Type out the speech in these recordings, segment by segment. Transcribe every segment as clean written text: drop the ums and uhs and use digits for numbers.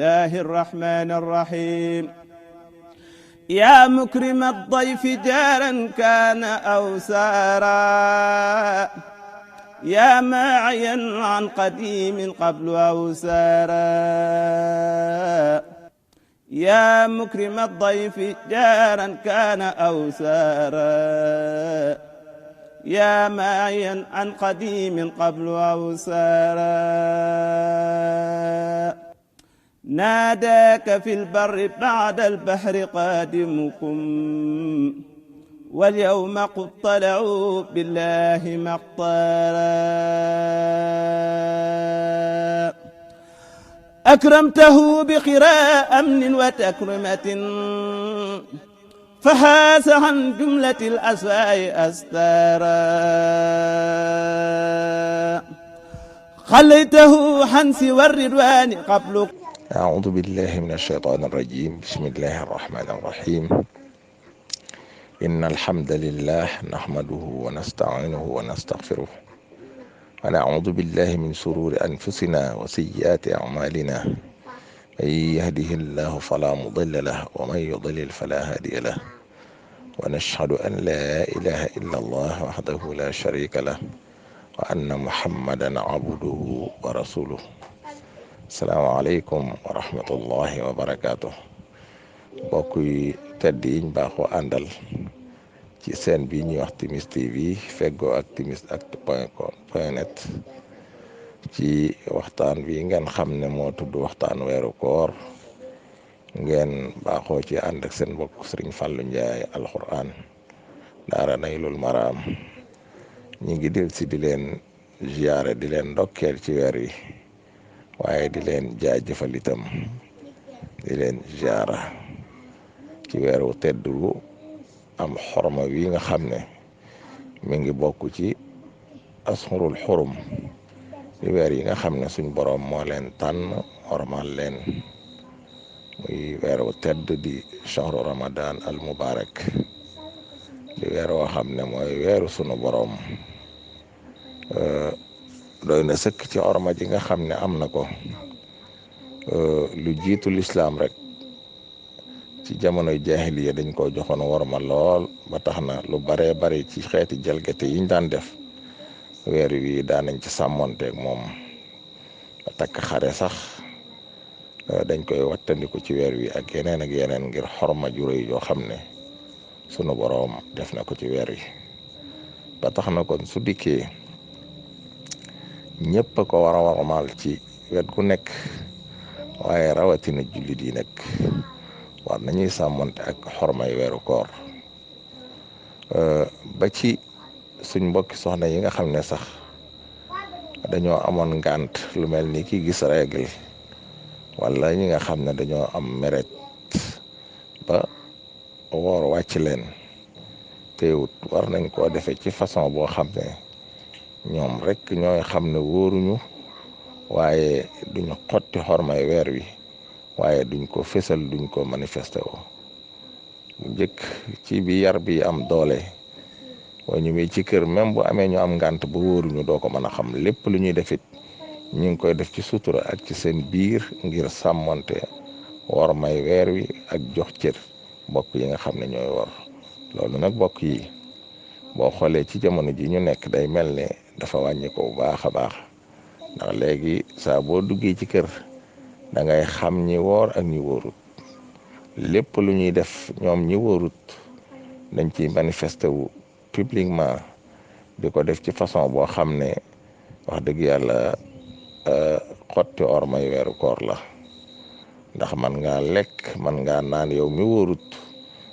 الله الرحمن الرحيم يا مكرم الضيف جارا كان أو سارا يا ماعيا عن قديم قبل أو سارا يا مكرم الضيف جارا كان أو سارا يا ماعيا عن قديم قبل أو سارا ناداك في البر بعد البحر قادمكم واليوم قد طلعوا بالله مقتالا أكرمته بخراء أمن وتكرمة فحاس عن جملة الأسواء أستارا خليته عن سوى الرضوان قبل. أعوذ بالله من الشيطان الرجيم. بسم الله الرحمن الرحيم. إن الحمد لله نحمده ونستعينه ونستغفره ونعوذ بالله من شرور أنفسنا وسيئات أعمالنا من يهده الله فلا مضل له ومن يضلل فلا هادي له ونشهد أن لا إله إلا الله وحده لا شريك له وأن محمدا عبده ورسوله. السلام عليكم ورحمة الله وبركاته. mbokk yi tedd yiñ baaxoo àndal ci seen bi ñuy wax Timis TV feggoo ak timisactu.net ci waxtaan bi ngeen xam ne moo tudd waxtaan weeru koor ngeen baaxoo ci ànd ak seen mbokk Sëriñ Fàllu Njaay alquran daara Naylul Maraam ñi ngi del si di leen ziyaare di leen ndokkeel ci weer wi waaye di leen jaajëfal itam di leen ziyaara ci weeru tedd wu am xorma wi nga xam ne mi ngi bokk ci asxurul xurum di weer yi nga xam ne suñ boroom moo leen tànn xormal leen muy weeru tedd di shahru ramadan al mubarak di weer woo xam ne mooy weeru sunu boroom doy na sëkk ci xorma ji nga xam ne am na ko lu jiitu lislaam rek ci jamonoy jaahiliya dañ ko joxoon worma lool ba tax na lu baree bari ci xeeti jalgate yiñ daan def weer wi daanañ ci sàmmonteeg moom ba takk xare sax dañ koy wattandiku ci weer wi ak yeneen ngir xorma ju rëy yoo xam ne sunu boroom def na ko ci weer wi ba tax na kon su dikkee ñëpp a ko war a warmaal ci wet gu nekk waaye rawatina jullit yi nekk war nañuy sàmmonte ak xormay weeru koor ba ci suñ mbokki soxna yi nga xam ne sax dañoo amoon ngànt lu mel ni ki gis règle wala ñi nga xam ne dañoo am meret ba woor wàcc leen teewut war nañ koo defee ci façon boo xam ne ñoom rek ñooy xam ne wóoruñu waaye duñu xotti xormay weer wi waaye duñ ko fésal duñ ko manifesté woo njëkk ci bi yar bi am doole boo ñëwee ci kër même bu amee ñu am ngànt ba wóoruñu doo ko mën a xam lépp lu ñuy defit ñu ngi koy def ci sutura ak ci seen biir ngir sàmmonte wor may weer wi ak jox cër mbokk yi nga xam ne ñooy wor loolu nag mbokk yi boo xoolee ci jamono ji ñu nekk day mel ne dafa wàññi ko bu baax a baax ndax léegi saa boo duggee ci kër da ngay xam ñi woor ak ñi wóorut lépp lu ñuy def ñoom ñi wóorut dañ ciy manifesté wu publiquement di ko def ci façon boo xam ne wax dëgg yàlla xotti ormay weeru koor la ndax man ngaa lekk man ngaa naan yow mi wóorut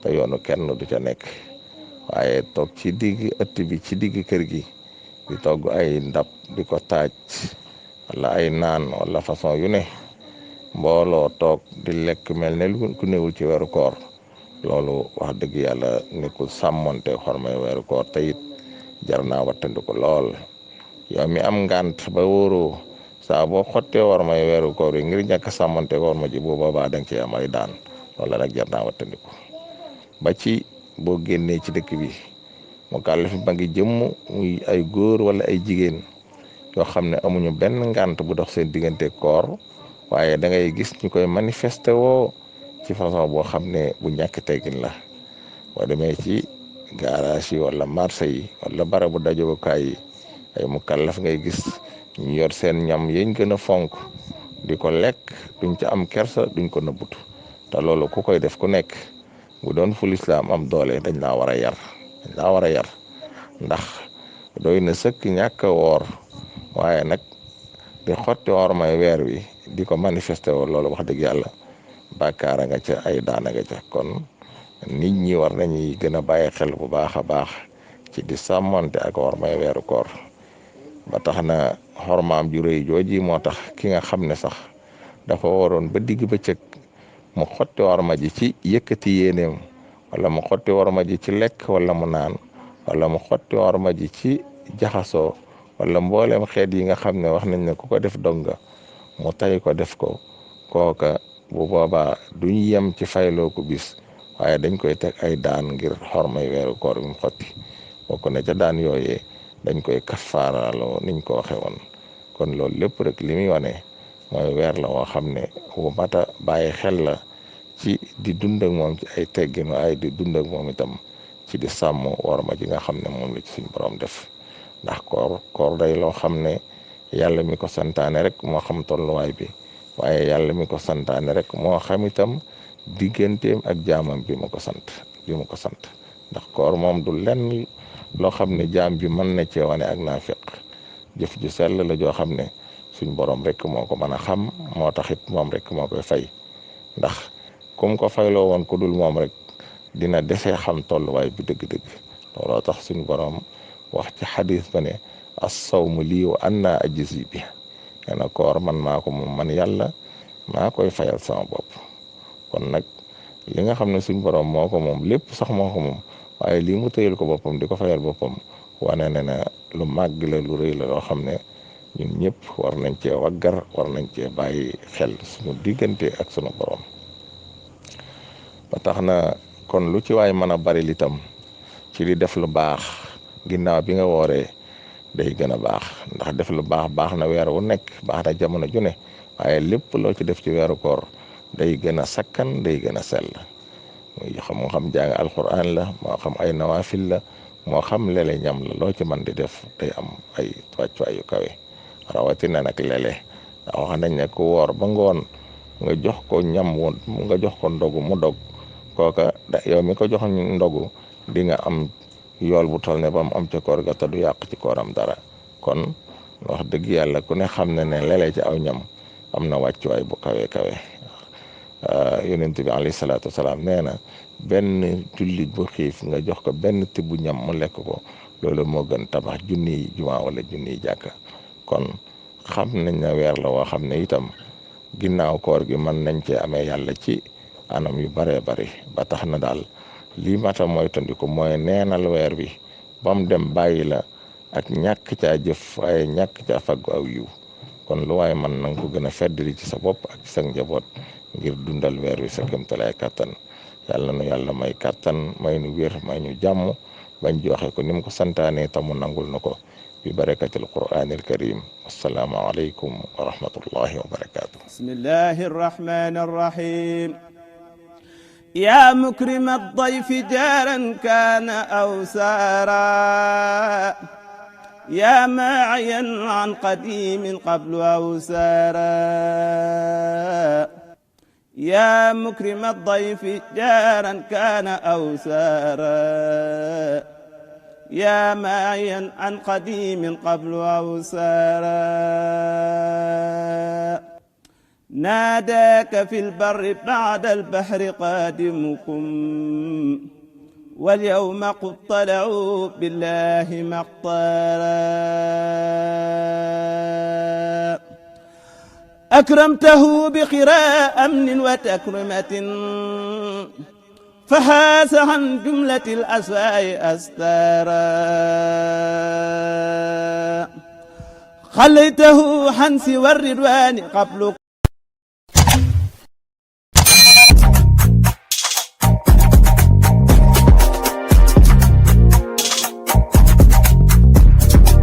te yoonu kenn du ca nekk waaye toog ci digg ëtt bi ci digg kër gi di togg ay ndab di ko taaj wala ay naan wala façon yu ne mbooloo toog di lekk mel ne lu ku newul ci weeru koor loolu wax dëgg yàlla nekkul sàmmonte xormay weeru koor te it jar naa wattandiku lool yow mi am ngànt ba wóoroo saa boo xottee xormay weeru koor yi ngir ñàkk sàmmonte xorma ji bu boobaa da nga ci am ay daan loolu nag jar naa wattandiku ba ci boo génnee ci dëkk bi mu kàllafi ba ngi jëmm muy ay góor wala ay jigéen yoo xam ne amuñu benn ngànt bu dox seen diggante koor waaye da ngay gis ñu koy manifester woo ci façon boo xam ne bu ñàkk teggin la. boo demee ci garage yi wala marché yi wala barabu dajowukaay yi ay mukallaf ngay gis ñu yor seen ñam yiñ gën a fonk di ko lekk duñ ci am kersa duñ ko nëbbutu te loolu ku koy def ku nekk bu doon fu lislaam am doole dañ laa war a yar ndax doy na sëkk ñàkk a woor waaye nag di xotti ormay weer wi di ko manifester woo loolu wax dëgg yàlla bàkkaara nga ca ay daana nga ca. kon nit ñi war nañuy gën a bàyyi xel bu baax a baax ci di sàmmante ak ormay weeru koor ba tax na xormaam ju rëy jooji moo tax ki nga xam ne sax dafa waroon ba digg bëccëg mu xotti orma ji ci yëkkati yéeneem wala mu xotti orma ji ci lekk wala mu naan wala mu xotti orma ji ci jaxasoo wala mboolem xeet yi nga xam ne wax nañ ne ku ko def donga mu tay ko def ko kooka bu boobaa duñ yem ci fayloo ko bis waaye dañ koy teg ay daan ngir xormay weeru koor bi mu xotti bokk na ca daan yooyee dañ koy kafaaraloo niñ ko waxe woon. kon loolu lépp rek li muy wane mooy weer la woo xam ne wu mata bàyyi xel la ci di dund ak moom ci ay teggin waaye di dund ak moom itam ci di sàmm worma ji nga xam ne moom la ci suñ borom def. ndax koor day loo xam ne yàlla mi ko santaane rek moo xam tolluwaay bi waaye yàlla mi ko santaane rek moo xam itam digganteem ak jaamam bi mu ko sant ndax koor moom du lenn loo xam ne jaam bi mën na cee wane ak naafiq jëf ju sell la joo xam ne suñ borom rek moo ko mën a xam moo taxit moom rek moo koy fay ndax kum ko fayloo woon ku dul moom rek dina desee xam tolluwaay bi dëgg-dëgg looloo tax suñ borom wax ci xadis ba ne as-sawmu lii wa anna ajzi bi nee na koor man maa ko moom man yàlla maa koy fayal sama bopp. kon nag li nga xam ne suñ borom moo ko moom lépp sax moo ko moom waaye lii mu tëyal ko boppam di ko fayal boppam wane ne na lu màgg la lu rëy la loo xam ne ñun ñëpp war nañ cee waggar war nañ cee bàyyi xel suñu diggante ak sunu borom. ba tax na kon lu ci waay mën a bari litam ci li def lu baax ginnaaw bi nga wooree day gën a baax ndax def lu baax na weer wu nekk baax na jamono ju ne waaye lépp loo ci def ci weeru koor day gën a sakkan day gën a sell moo xam jàng alquran la moo xam ay nawafil la moo xam lele ñam la loo ci man di def day am ay wàccuwaay yu kawe rawatina nag lele ndax wax nañ ne ku woor ba ngoon nga jox ko ñam woon nga jox ko ndogu mu dog kooka yow mi ko jox ndogu di nga am yool bu tol ne ba mu am ca koor ga te du yàq ci kooram dara. kon wax dëgg yàlla ku ne xam ne ne lele ci aw ñam am na wàccuwaay bu kawe yonent bi alayhi salaatu wasalaam nee na benn jullit bu xiif nga jox ko benn tibb ñam mu lekk ko loolu moo gën tabax junniy jumaa wala junniy jàkka. kon xam nañ ne weer la woo xam ne itam ginnaaw koor gi mën nañ cee amee yàlla ci anam yu baree bari ba tax na daal lii mata mooy tandiku mooy neenal weer bi ba mu dem bàyyi la ak ñàkk caa jëf waaye ñàkk caa faggu aw yiw. kon lu waaye man nanga ko gën a feddali ci sa bopp ak ci sa njaboot ngir dundal weer wi sa kéemtalaay kàttan. yàlla nu yàlla may kàttan may nu wér may ñu jàmm bañ joxe ko ni mu ko santaane tamu nangul na ko bi barakatil qur'anil karim. assalaamu aleykum wa rahmatullahi wa barakatuh. bismillahi arrahmani arrahim. ya mukrima ad-dayfi jaran kana aw sara ya maayan an qadimin qablu aw sara يا مكرم الضيف جارا كان أو سارا يا معيا عن قديم قبل أو سارا ناداك في البر بعد البحر قادمكم واليوم قد طلعوا بالله مقتالا أكرمته بقراء أمن وتكرمة فحاس عن جملة الأسواء أستارا خليته عن سوى الرضوان قبل